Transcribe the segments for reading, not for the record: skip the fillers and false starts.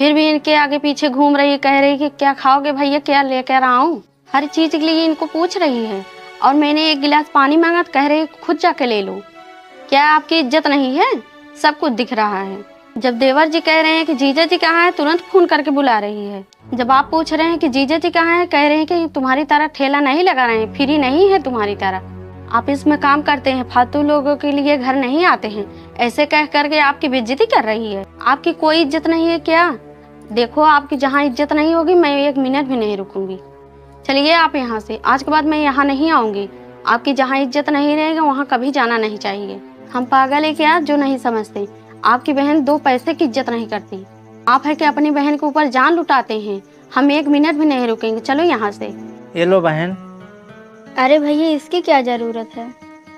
फिर भी इनके आगे पीछे घूम रही है, कह रही कि क्या खाओगे भैया, क्या लेकर आऊं। हर चीज के लिए इनको पूछ रही है। और मैंने एक गिलास पानी मांगा तो कह रही खुद जाके ले लो। क्या आपकी इज्जत नहीं है? सब कुछ दिख रहा है। जब देवर जी कह रहे हैं कि जीजा जी कहाँ है, तुरंत फोन करके बुला रही है। जब आप पूछ रहे हैं कि जीजा जी कहाँ है, कह रहे हैं कि तुम्हारी तरह ठेला नहीं लगा रहे हैं, फ्री नहीं है तुम्हारी तरह। आप इसमें काम करते हैं, फालतू लोगों के लिए घर नहीं आते हैं। ऐसे कह करके आपकी बेइज्जती कर रही है। आपकी कोई इज्जत नहीं है क्या? देखो, आपकी जहाँ इज्जत नहीं होगी मैं 1 मिनट भी नहीं रुकूंगी। चलिए आप यहाँ से, आज के बाद मैं यहाँ नहीं आऊंगी। आपकी जहाँ इज्जत नहीं रहेगी वहाँ कभी जाना नहीं चाहिए। हम पागल है क्या जो नहीं समझते? आपकी बहन 2 पैसे की इज्जत नहीं करती। आप है कि अपनी बहन के ऊपर जान लुटाते हैं। हम 1 मिनट भी नहीं रुकेंगे, चलो यहाँ से। ये लो बहन। अरे भैया, इसकी क्या जरूरत है?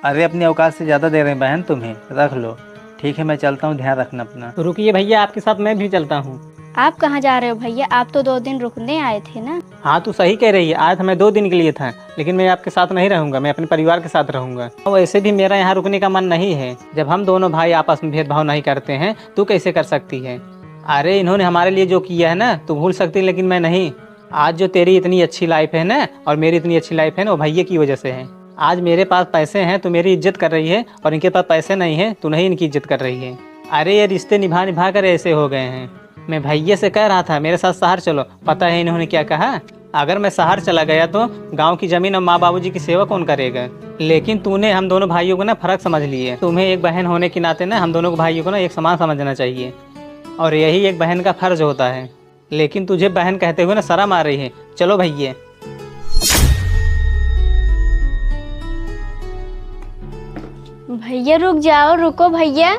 अरे अपनी औकात से ज़्यादा दे रहे हैं बहन, तुम्हें रख लो। ठीक है मैं चलता हूँ, ध्यान रखना अपना। रुकिए भैया, आपके साथ मैं भी चलता हूँ। आप कहाँ जा रहे हो भैया? आप तो 2 दिन रुकने आए थे ना। हाँ तू सही कह रही है, आया था मैं 2 दिन के लिए था, लेकिन मैं आपके साथ नहीं रहूँगा, मैं अपने परिवार के साथ रहूँगा। और वैसे भी मेरा यहाँ रुकने का मन नहीं है। जब हम दोनों भाई आपस में भेदभाव नहीं करते हैं, तू कैसे कर सकती है? अरे इन्होंने हमारे लिए जो किया है ना, तू भूल सकती, लेकिन मैं नहीं। आज जो तेरी इतनी अच्छी लाइफ है ना, और मेरी इतनी अच्छी लाइफ है ना, वो भैया की वजह से है। आज मेरे पास पैसे हैं तो मेरी इज्जत कर रही है, और इनके पास पैसे नहीं है तो नहीं इनकी इज्जत कर रही है। अरे ये रिश्ते निभा निभा कर ऐसे हो गए हैं। मैं भैया से कह रहा था मेरे साथ शहर चलो, पता है इन्होंने क्या कहा? अगर मैं शहर चला गया तो गांव की जमीन और माँ बाबूजी की सेवा कौन करेगा? लेकिन तूने हम दोनों भाइयों को ना फर्क समझ लिए। तुम्हें एक बहन होने के नाते ना हम दोनों को भाइयों को ना एक समान समझना चाहिए, और यही एक बहन का फर्ज होता है। लेकिन तुझे बहन कहते हुए ना शर्म आ रही है। चलो भैया। भैया रुक जाओ, रुको भैया।